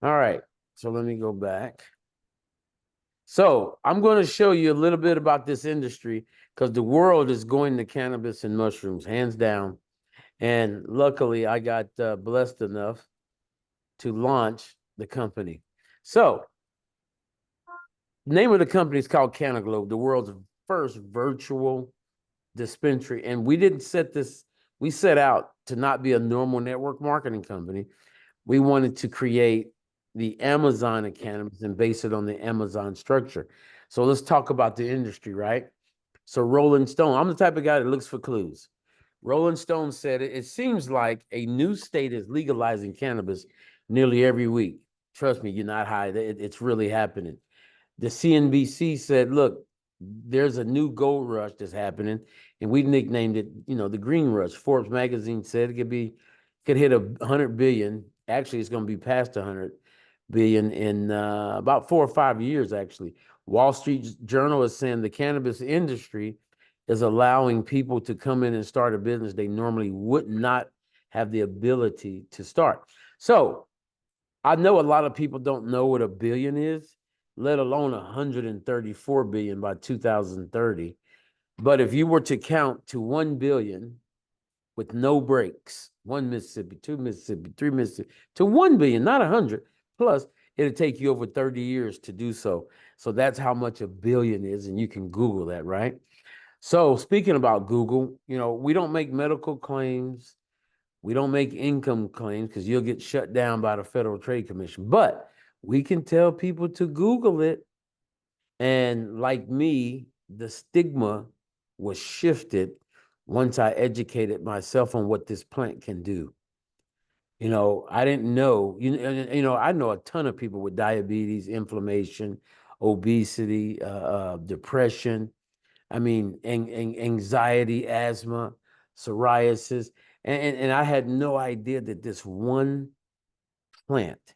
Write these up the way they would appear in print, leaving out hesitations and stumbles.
All right, so let me go back. So I'm going to show you a little bit about this industry because the world is going to cannabis and mushrooms, hands down. And luckily, I got blessed enough to launch the company. So, name of the company is called Cannaglobe, the world's first virtual dispensary. And we didn't set this, we set out to not be a normal network marketing company. We wanted to create the Amazon of cannabis and base it on the Amazon structure. So let's talk about the industry, right? So Rolling Stone, I'm the type of guy that looks for clues. Rolling Stone said it seems like a new state is legalizing cannabis nearly every week. Trust me, you're not high. It's really happening. The CNBC said, look, there's a new gold rush that's happening, and we nicknamed it, the green rush. Forbes magazine said could hit 100 billion. Actually, it's going to be past 100 billion in about 4 or 5 years, actually. Wall Street Journal is saying the cannabis industry is allowing people to come in and start a business they normally would not have the ability to start. So I know a lot of people don't know what a billion is, let alone 134 billion by 2030. But if you were to count to 1 billion with no breaks, one Mississippi, two Mississippi, three Mississippi, to 1 billion, not 100, plus it'll take you over 30 years to do so. So that's how much a billion is, and you can Google that, right? So speaking about Google, we don't make medical claims. We don't make income claims because you'll get shut down by the Federal Trade Commission. But we can tell people to Google it. And like me, the stigma was shifted once I educated myself on what this plant can do. I didn't know, I know a ton of people with diabetes, inflammation, obesity, depression. I mean, anxiety, asthma, psoriasis. And I had no idea that this one plant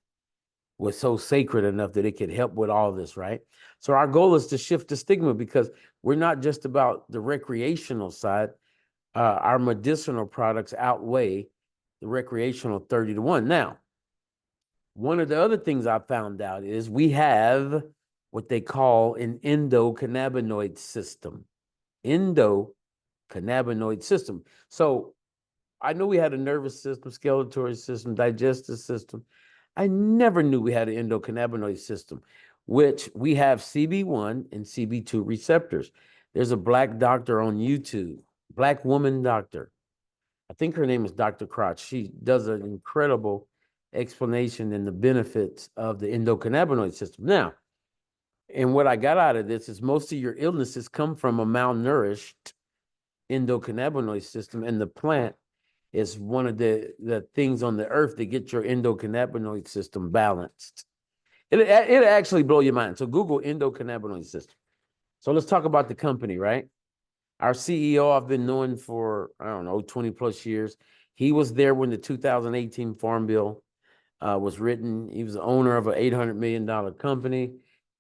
was so sacred enough that it could help with all this, right? So our goal is to shift the stigma because we're not just about the recreational side. Our medicinal products outweigh the recreational 30 to 1. Now, one of the other things I found out is we have what they call an endocannabinoid system. Endocannabinoid system. So I knew we had a nervous system, skeletal system, digestive system. I never knew we had an endocannabinoid system, which we have CB1 and CB2 receptors. There's a black doctor on YouTube, black woman doctor. I think her name is Dr. Crotch. She does an incredible explanation and the benefits of the endocannabinoid system. Now, and what I got out of this is most of your illnesses come from a malnourished endocannabinoid system, and the plant is one of the things on the earth that get your endocannabinoid system balanced. It'll actually blow your mind. So Google endocannabinoid system. So let's talk about the company, right? Our CEO, I've been knowing for, I don't know, 20 plus years. He was there when the 2018 Farm Bill was written. He was the owner of an $800 million company,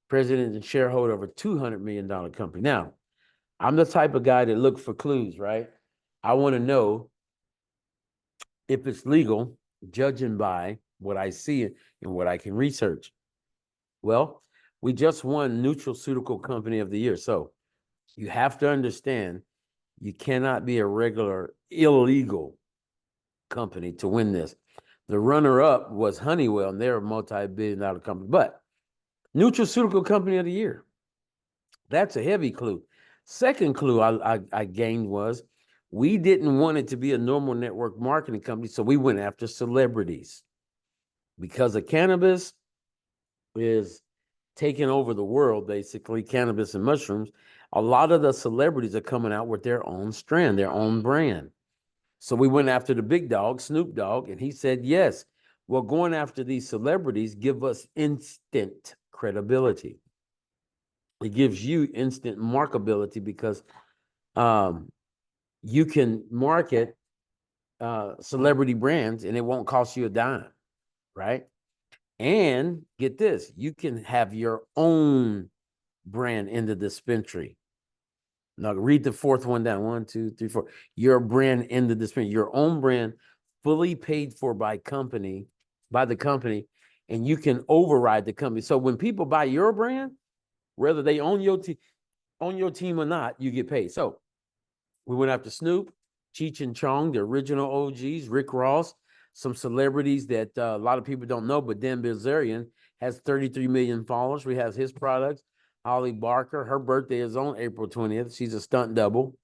president and shareholder of a $200 million company. Now, I'm the type of guy that look for clues, right? I want to know if it's legal, judging by what I see and what I can research. Well, we just won Nutraceutical Company of the Year. So you have to understand you cannot be a regular illegal company to win this. The runner-up was Honeywell, and they're a multi-billion-dollar company. But Nutraceutical Company of the Year, that's a heavy clue. Second clue I gained was we didn't want it to be a normal network marketing company, so we went after celebrities. Because of cannabis is taking over the world, basically, cannabis and mushrooms, a lot of the celebrities are coming out with their own strand, their own brand. So we went after the big dog, Snoop Dogg, and he said, yes, well, going after these celebrities give us instant credibility. It gives you instant markability because you can market celebrity brands and it won't cost you a dime, right? And get this, you can have your own brand in the dispensary. Now read the fourth one down. 1, 2, 3, 4. Your brand in the dispensary, your own brand, fully paid for by the company, and you can override the company. So when people buy your brand, whether they own your team or not, you get paid. So we went after Snoop, Cheech and Chong, the original OGs, Rick Ross, some celebrities that a lot of people don't know, but Dan Bilzerian has 33 million followers. We have his products. Holly Barker, her birthday is on April 20th. She's a stunt double.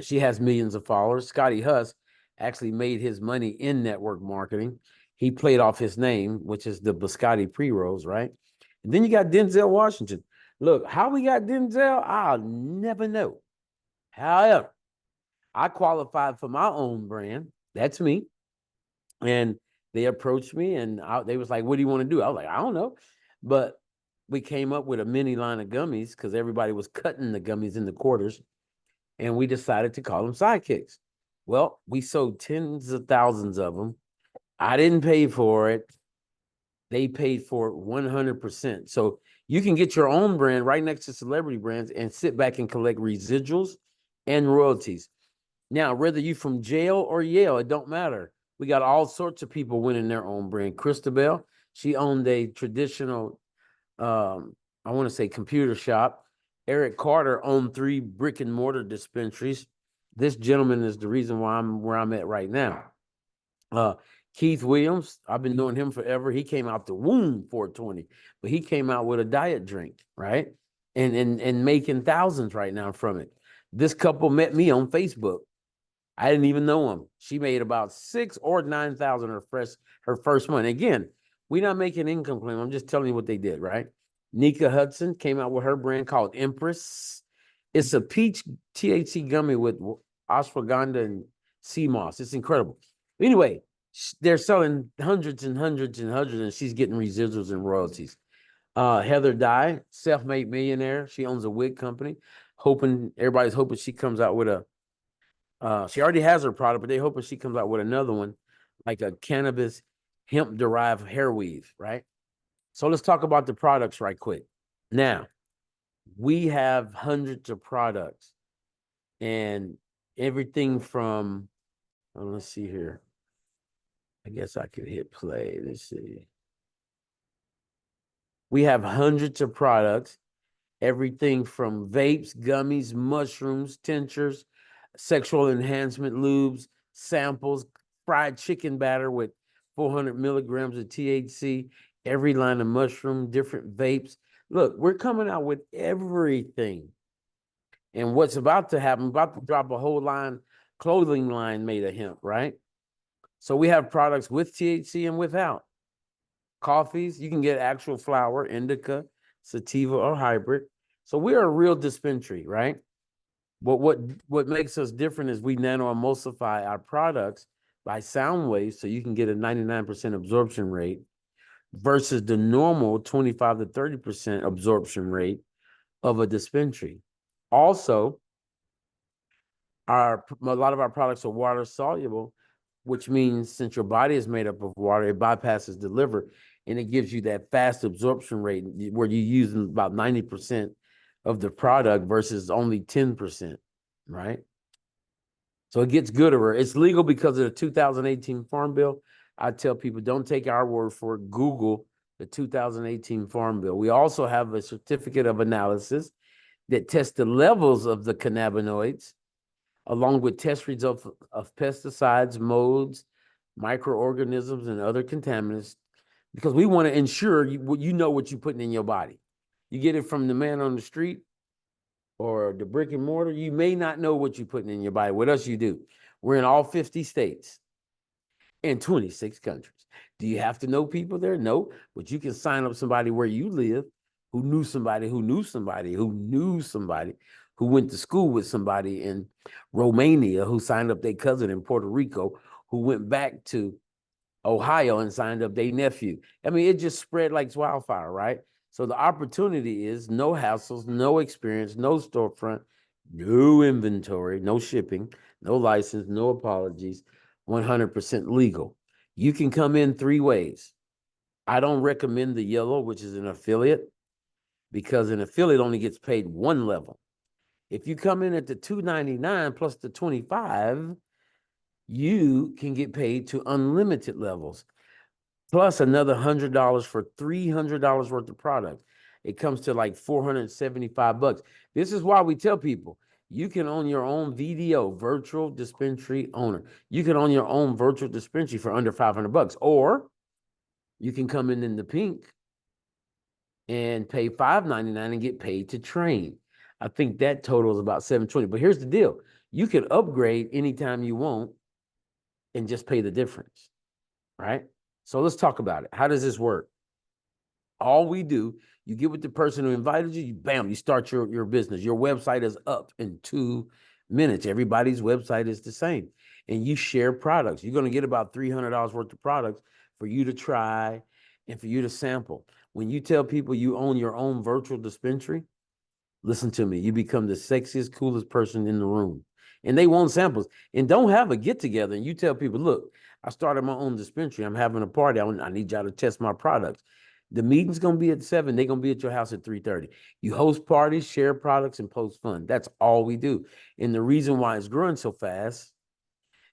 She has millions of followers. Scotty Huss actually made his money in network marketing. He played off his name, which is the Biscotti pre-rolls, right? And then you got Denzel Washington. Look, how we got Denzel, I'll never know. However, I qualified for my own brand. That's me. And they approached me and they was like, what do you want to do? I was like, I don't know. But we came up with a mini line of gummies because everybody was cutting the gummies in the quarters. And we decided to call them sidekicks. Well, we sold tens of thousands of them. I didn't pay for it. They paid for it 100%. So you can get your own brand right next to celebrity brands and sit back and collect residuals and royalties. Now, whether you from jail or Yale, it don't matter. We got all sorts of people winning their own brand. Christabel, she owned a traditional, I want to say computer shop. Eric Carter owned 3 brick and mortar dispensaries. This gentleman is the reason why I'm where I'm at right now. Keith Williams, I've been knowing him forever. He came out the womb 420, but he came out with a diet drink, right? And making thousands right now from it. This couple met me on Facebook. I didn't even know him. She made about 6 or 9,000 her first month. Again, we're not making income claim. I'm just telling you what they did, right? Nika Hudson came out with her brand called Empress. It's a peach THC gummy with ashwagandha and sea moss. It's incredible. Anyway, they're selling hundreds and hundreds and hundreds, and she's getting residuals and royalties. Heather Dye, self-made millionaire. She owns a wig company. Everybody's hoping she comes out with she already has her product, but they're hoping she comes out with another one, like a cannabis hemp-derived hair weave, right? So let's talk about the products right quick. Now, we have hundreds of products and everything from, let's see here. I guess I could hit play. Let's see. We have hundreds of products, everything from vapes, gummies, mushrooms, tinctures, sexual enhancement lubes, samples, fried chicken batter with 400 milligrams of THC, every line of mushroom, different vapes. Look, we're coming out with everything. And what's about to happen, about to drop a whole clothing line made of hemp, right? So we have products with THC and without. Coffees, you can get actual flower, indica, sativa, or hybrid. So we're a real dispensary, right? But what makes us different is we nano-emulsify our products by sound waves so you can get a 99% absorption rate versus the normal 25 to 30% absorption rate of a dispensary. Also, a lot of our products are water soluble, which means since your body is made up of water, it bypasses the liver and it gives you that fast absorption rate where you're using about 90% of the product versus only 10%, right? So it gets gooder. It's legal because of the 2018 Farm Bill. I tell people, don't take our word for it. Google the 2018 Farm Bill. We also have a certificate of analysis that tests the levels of the cannabinoids, along with test results of pesticides, modes, microorganisms, and other contaminants, because we want to ensure you know what you're putting in your body. You get it from the man on the street or the brick and mortar, you may not know what you're putting in your body. With us, you do. We're in all 50 states and 26 countries. Do you have to know people there? No, but you can sign up somebody where you live who knew somebody who knew somebody who knew somebody who went to school with somebody in Romania who signed up their cousin in Puerto Rico who went back to Ohio and signed up their nephew. I mean, it just spread like wildfire, right? So the opportunity is no hassles, no experience, no storefront, no inventory, no shipping, no license, no apologies, 100% legal. You can come in 3 ways. I don't recommend the yellow, which is an affiliate, because an affiliate only gets paid 1 level. If you come in at the $299 plus the 25, you can get paid to unlimited levels. plus another $100 for $300 worth of product. It comes to like $475. This is why we tell people you can own your own VDO, virtual dispensary owner. You can own your own virtual dispensary for under $500, or you can come in the pink and pay $599 and get paid to train. I think that totals about $720. But here's the deal: you can upgrade anytime you want and just pay the difference, right? So let's talk about it. How does this work? All we do, you get with the person who invited you, bam, you start your business. Your website is up in 2 minutes. Everybody's website is the same. And you share products. You're going to get about $300 worth of products for you to try and for you to sample. When you tell people you own your own virtual dispensary, listen to me, you become the sexiest, coolest person in the room. And they want samples. And don't have a get together and you tell people, look, I started my own dispensary. I'm having a party. I need y'all to test my products. The meeting's going to be at 7. They're going to be at your house at 3:30. You host parties, share products, and post fun. That's all we do. And the reason why it's growing so fast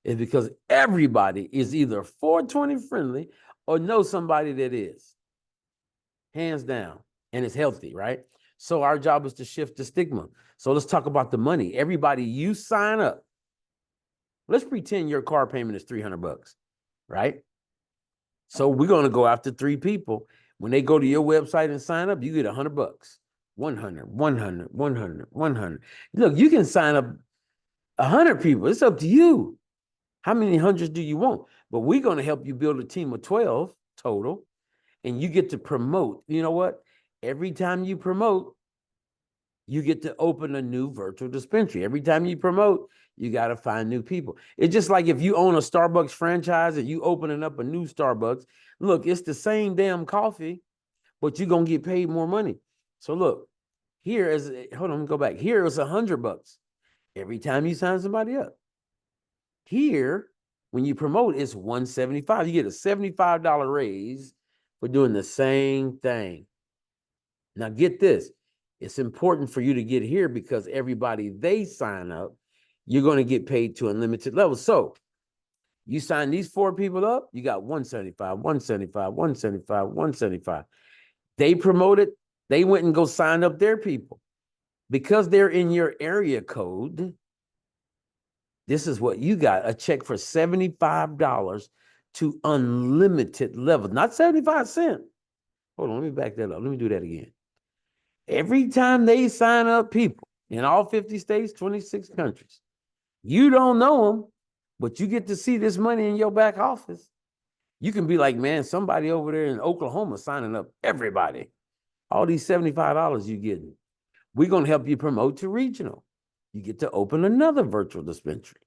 is because everybody is either 420 friendly or know somebody that is. Hands down. And it's healthy, right? So our job is to shift the stigma. So let's talk about the money. Everybody, you sign up. Let's pretend your car payment is $300, right? So we're going to go after 3 people. When they go to your website and sign up, you get $100. 100, 100, 100, 100. Look, you can sign up 100 people. It's up to you. How many hundreds do you want? But we're going to help you build a team of 12 total, and you get to promote. You know what? Every time you promote, you get to open a new virtual dispensary. Every time you promote, you got to find new people. It's just like if you own a Starbucks franchise and you opening up a new Starbucks, look, it's the same damn coffee, but you're going to get paid more money. So look, here is, hold on, let me go back. Here is $100 every time you sign somebody up. Here, when you promote, it's $175. You get a $75 raise for doing the same thing. Now get this. It's important for you to get here because everybody they sign up, you're going to get paid to unlimited levels. So you sign these 4 people up, you got 175, 175, 175, 175. They promoted, they went and go sign up their people. Because they're in your area code, this is what you got, a check for $75 to unlimited levels, not 75 cents. Hold on, let me back that up. Let me do that again. Every time they sign up people in all 50 states, 26 countries, you don't know them, but you get to see this money in your back office. You can be like, man, somebody over there in Oklahoma signing up everybody. All these $75 you getting. We're going to help you promote to regional. You get to open another virtual dispensary.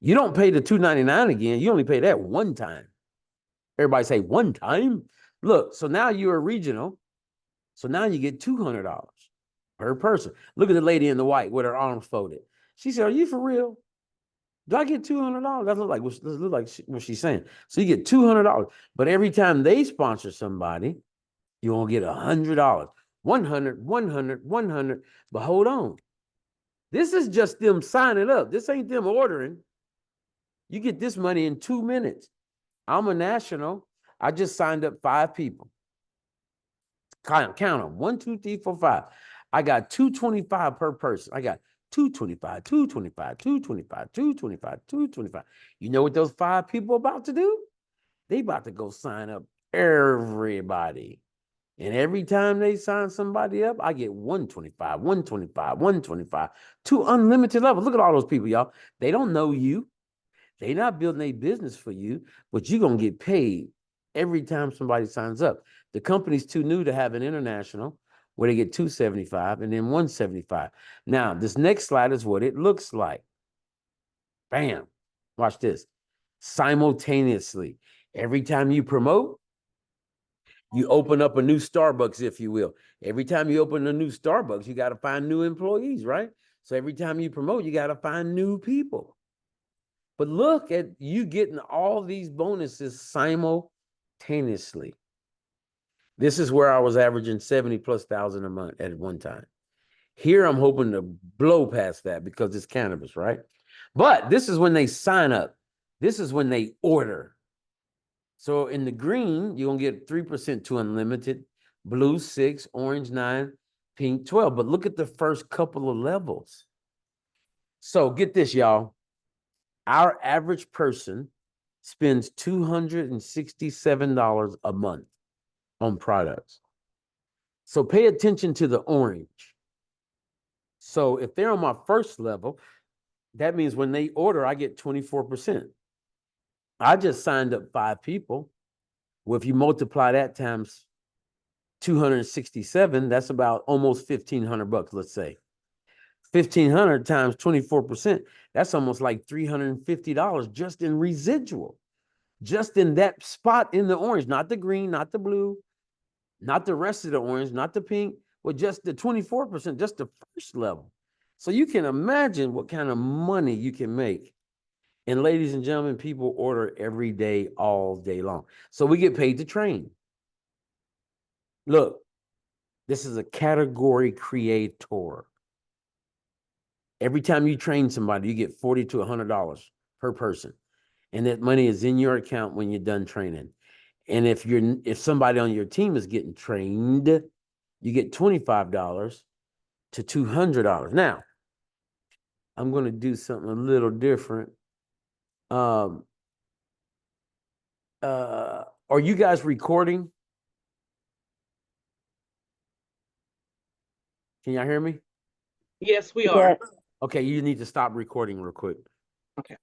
You don't pay the $299 again. You only pay that one time. Everybody say one time. Look, so now you're regional. So now you get $200 per person. Look at the lady in the white with her arms folded. She said, are you for real? Do I get $200? That look like what she's saying. So you get $200. But every time they sponsor somebody, you won't get $100. 100, 100, 100. But hold on. This is just them signing up. This ain't them ordering. You get this money in 2 minutes. I'm a national. I just signed up 5 people. Count them. 1, 2, 3, 4, 5. I got $225 per person. I got $225, $225, $225, $225, $225. You know what those 5 people about to do? They about to go sign up everybody. And every time they sign somebody up, I get 125, 125, 125 to unlimited levels. Look at all those people, y'all. They don't know you. They not building a business for you, but you're going to get paid every time somebody signs up. The company's too new to have an international where they get 275 and then 175. Now, this next slide is what it looks like. Bam. Watch this. Simultaneously, every time you promote, you open up a new Starbucks, if you will. Every time you open a new Starbucks, you got to find new employees, right? So every time you promote, you got to find new people. But look at you getting all these bonuses simultaneously. This is where I was averaging 70,000+ a month at one time. Here, I'm hoping to blow past that because it's cannabis, right? But this is when they sign up. This is when they order. So in the green, you're gonna get 3% to unlimited, blue 6, orange 9, pink 12. But look at the first couple of levels. So get this, y'all. Our average person spends $267 a month on products. So pay attention to the orange. So if they're on my first level, that means when they order, I get 24%. I just signed up 5 people. Well, if you multiply that times 267, that's about almost $1,500, let's say. 1,500 times 24%, that's almost like $350 just in residual. Just in that spot in the orange, not the green, not the blue, not the rest of the orange, not the pink, but just the 24%, just the first level. So you can imagine what kind of money you can make. And ladies and gentlemen, people order every day, all day long. So we get paid to train. Look, this is a category creator. Every time you train somebody, you get $40 to $100 per person. And that money is in your account when you're done training. And if somebody on your team is getting trained, you get $25 to $200. Now, I'm going to do something a little different. Are you guys recording? Can y'all hear me? Yes, we are. Okay, you need to stop recording real quick. Okay.